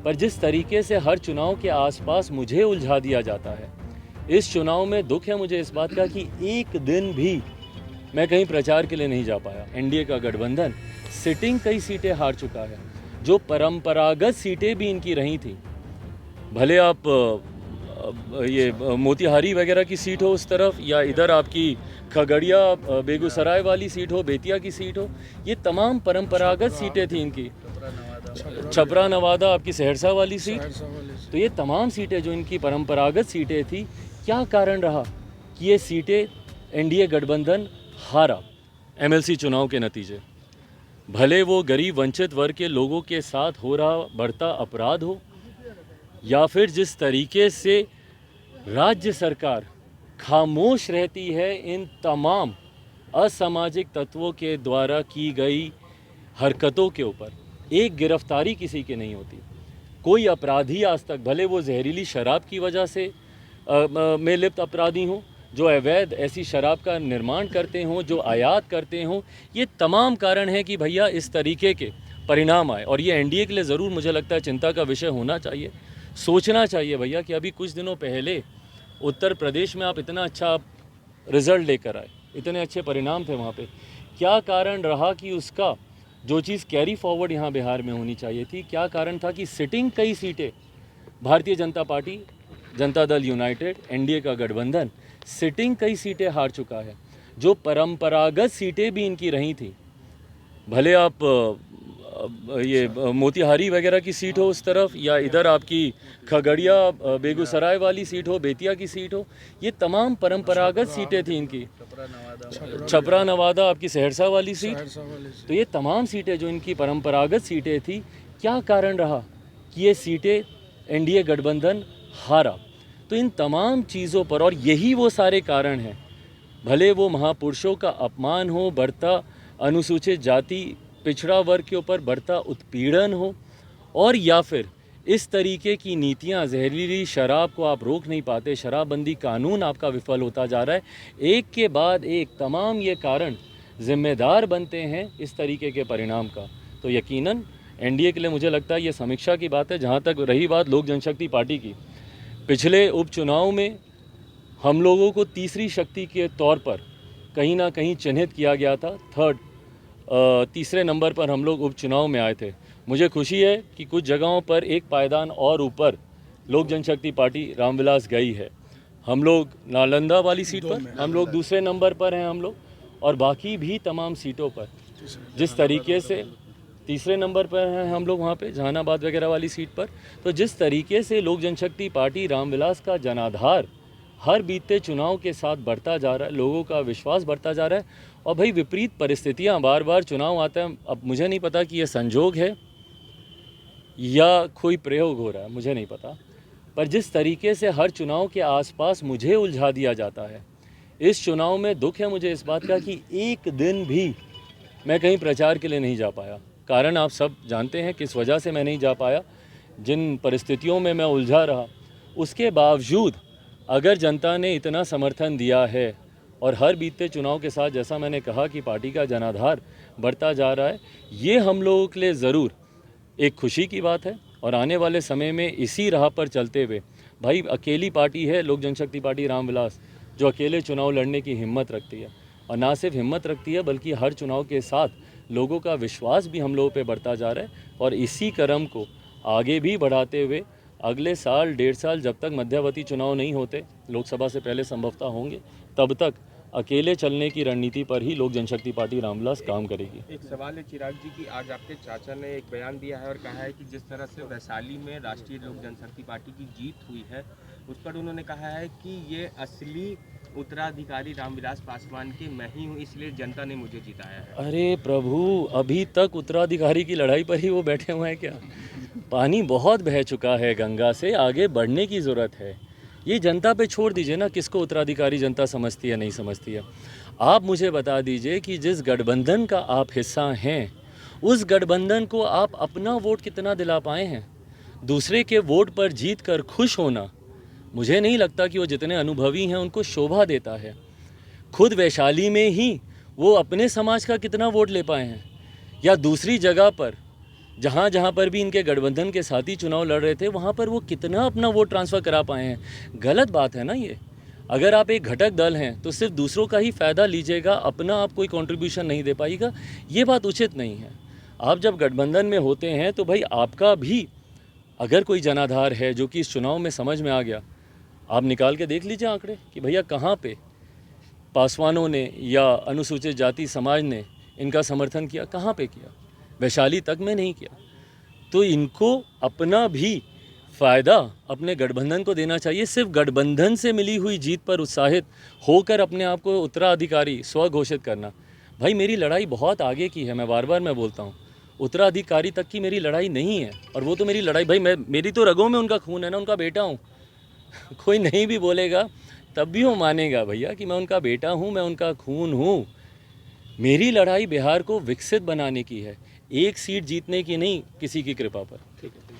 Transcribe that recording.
पर जिस तरीके से हर चुनाव के आसपास मुझे उलझा दिया जाता है, इस चुनाव में दुख है मुझे इस बात का कि एक दिन भी मैं कहीं प्रचार के लिए नहीं जा पाया। एनडीए का गठबंधन सिटिंग कई सीटें हार चुका है, जो परंपरागत सीटें भी इनकी रही थी। भले आप ये मोतिहारी वगैरह की सीट हो उस तरफ, या इधर आपकी खगड़िया बेगूसराय वाली सीट हो, बेतिया की सीट हो, ये तमाम परंपरागत सीटें थी इनकी। छपरा नवादा आपकी सहरसा वाली सीट, तो ये तमाम सीटें जो इनकी परंपरागत सीटें थी, क्या कारण रहा कि ये सीटें एनडीए गठबंधन हारा एमएलसी चुनाव के नतीजे। भले वो गरीब वंचित वर्ग के लोगों के साथ हो रहा बढ़ता अपराध हो, या फिर जिस तरीके से राज्य सरकार खामोश रहती है इन तमाम असामाजिक तत्वों के द्वारा की गई हरकतों के ऊपर। एक गिरफ्तारी किसी की नहीं होती, कोई अपराधी आज तक, भले वो जहरीली शराब की वजह से में लिप्त अपराधी हों, जो अवैध ऐसी शराब का निर्माण करते हों, जो आयात करते हों, ये तमाम कारण है कि भैया इस तरीके के परिणाम आए। और ये एनडीए के लिए ज़रूर मुझे लगता है चिंता का विषय होना चाहिए। सोचना चाहिए भैया कि अभी कुछ दिनों पहले उत्तर प्रदेश में आप इतना अच्छा रिज़ल्ट लेकर आए, इतने अच्छे परिणाम थे वहाँ पे, क्या कारण रहा कि उसका जो चीज़ कैरी फॉरवर्ड यहाँ बिहार में होनी चाहिए थी, क्या कारण था कि सिटिंग कई सीटें Bharatiya Janata party, Janata Dal United, NDA का गठबंधन सिटिंग कई सीटें हार चुका है, जो परंपरागत सीटें भी इनकी रही थी। भले आप ये मोतिहारी वगैरह की सीट हो उस तरफ, या इधर आपकी खगड़िया बेगूसराय वाली सीट हो, बेतिया की सीट हो, ये तमाम परंपरागत सीटें थी इनकी। छपरा नवादा आपकी सहरसा वाली सीट, तो ये तमाम सीटें जो इनकी परंपरागत सीटें थी, क्या कारण रहा कि ये सीटें एनडीए गठबंधन हारा। तो इन तमाम चीज़ों पर, और यही वो सारे कारण हैं, भले वो महापुरुषों का अपमान हो, बढ़ता अनुसूचित जाति पिछड़ा वर्ग के ऊपर बढ़ता उत्पीड़न हो, और या फिर इस तरीके की नीतियां, जहरीली शराब को आप रोक नहीं पाते, शराबबंदी कानून आपका विफल होता जा रहा है, एक के बाद एक तमाम ये कारण जिम्मेदार बनते हैं इस तरीके के परिणाम का। तो यकीनन एनडीए के लिए मुझे लगता है ये समीक्षा की बात है। जहाँ तक रही बात लोक जनशक्ति पार्टी की, पिछले उपचुनाव में हम लोगों को तीसरी शक्ति के तौर पर कहीं ना कहीं चिन्हित किया गया था। तीसरे नंबर पर हम लोग उपचुनाव में आए थे। मुझे खुशी है कि कुछ जगहों पर एक पायदान और ऊपर लोक जनशक्ति पार्टी रामविलास गई है। हम लोग नालंदा वाली सीट पर हम लोग दूसरे नंबर पर हैं हम लोग, और बाकी भी तमाम सीटों पर जिस तरीके से तीसरे नंबर पर हैं हम लोग वहाँ पे जहानाबाद वगैरह वाली सीट पर। तो जिस तरीके से लोक जनशक्ति पार्टी रामविलास का जनाधार हर बीते चुनाव के साथ बढ़ता जा रहा है, लोगों का विश्वास बढ़ता जा रहा है। और भाई विपरीत परिस्थितियां, बार बार चुनाव आते हैं। अब मुझे नहीं पता कि ये संजोग है या कोई प्रयोग हो रहा है, मुझे नहीं पता, पर जिस तरीके से हर चुनाव के आसपास मुझे उलझा दिया जाता है, इस चुनाव में दुख है मुझे इस बात का कि एक दिन भी मैं कहीं प्रचार के लिए नहीं जा पाया। कारण आप सब जानते हैं किस वजह से मैं नहीं जा पाया, जिन परिस्थितियों में मैं उलझा रहा। उसके बावजूद अगर जनता ने इतना समर्थन दिया है, और हर बीते चुनाव के साथ जैसा मैंने कहा कि पार्टी का जनाधार बढ़ता जा रहा है, ये हम लोगों के लिए ज़रूर एक खुशी की बात है। और आने वाले समय में इसी राह पर चलते हुए, भाई अकेली पार्टी है लोक जनशक्ति पार्टी रामविलास, जो अकेले चुनाव लड़ने की हिम्मत रखती है, और ना सिर्फ हिम्मत रखती है बल्कि हर चुनाव के साथ लोगों का विश्वास भी हम लोगों पे बढ़ता जा रहा है। और इसी क्रम को आगे भी बढ़ाते हुए अगले साल 1.5 साल, जब तक मध्यावधि चुनाव नहीं होते, लोकसभा से पहले संभवतः होंगे, तब तक अकेले चलने की रणनीति पर ही लोक जनशक्ति पार्टी रामविलास काम करेगी। एक सवाल है चिराग जी की, आज आपके चाचा ने एक बयान दिया है और कहा है कि जिस तरह से वैशाली में राष्ट्रीय लोक जनशक्ति पार्टी की जीत हुई है, उस पर उन्होंने कहा है कि ये असली उत्तराधिकारी रामविलास पासवान के मैं ही हूँ, इसलिए जनता ने मुझे जिताया है। अरे प्रभु, अभी तक उत्तराधिकारी की लड़ाई पर ही वो बैठे हुए हैं क्या? पानी बहुत बह चुका है गंगा से, आगे बढ़ने की ज़रूरत है। ये जनता पे छोड़ दीजिए ना, किसको उत्तराधिकारी जनता समझती है नहीं समझती है। आप मुझे बता दीजिए कि जिस गठबंधन का आप हिस्सा हैं, उस गठबंधन को आप अपना वोट कितना दिला पाए हैं? दूसरे के वोट पर जीत कर खुश होना, मुझे नहीं लगता कि वो जितने अनुभवी हैं उनको शोभा देता है। खुद वैशाली में ही वो अपने समाज का कितना वोट ले पाए हैं, या दूसरी जगह पर जहाँ जहाँ पर भी इनके गठबंधन के साथी चुनाव लड़ रहे थे वहाँ पर वो कितना अपना वोट ट्रांसफ़र करा पाए हैं। गलत बात है ना ये। अगर आप एक घटक दल हैं तो सिर्फ दूसरों का ही फ़ायदा लीजिएगा, अपना आप कोई कंट्रीब्यूशन नहीं दे पाएगा, ये बात उचित नहीं है। आप जब गठबंधन में होते हैं तो भाई आपका भी अगर कोई जनाधार है जो कि इस चुनाव में समझ में आ गया, आप निकाल के देख लीजिए आंकड़े कि भैया कहाँ पे पासवानों ने या अनुसूचित जाति समाज ने इनका समर्थन किया, कहाँ पे किया, वैशाली तक में नहीं किया। तो इनको अपना भी फ़ायदा अपने गठबंधन को देना चाहिए। सिर्फ गठबंधन से मिली हुई जीत पर उत्साहित होकर अपने आप को उत्तराधिकारी स्व घोषित करना, भाई मेरी लड़ाई बहुत आगे की है। मैं बोलता हूँ उत्तराधिकारी तक की मेरी लड़ाई नहीं है। और वो तो मेरी लड़ाई भाई मेरी तो रगों में उनका खून है ना, उनका बेटा हूँ। कोई नहीं भी बोलेगा तब भी वो मानेगा भैया कि मैं उनका बेटा हूँ, मैं उनका खून हूँ। मेरी लड़ाई बिहार को विकसित बनाने की है, एक सीट जीतने की नहीं किसी की कृपा पर। ठीक है।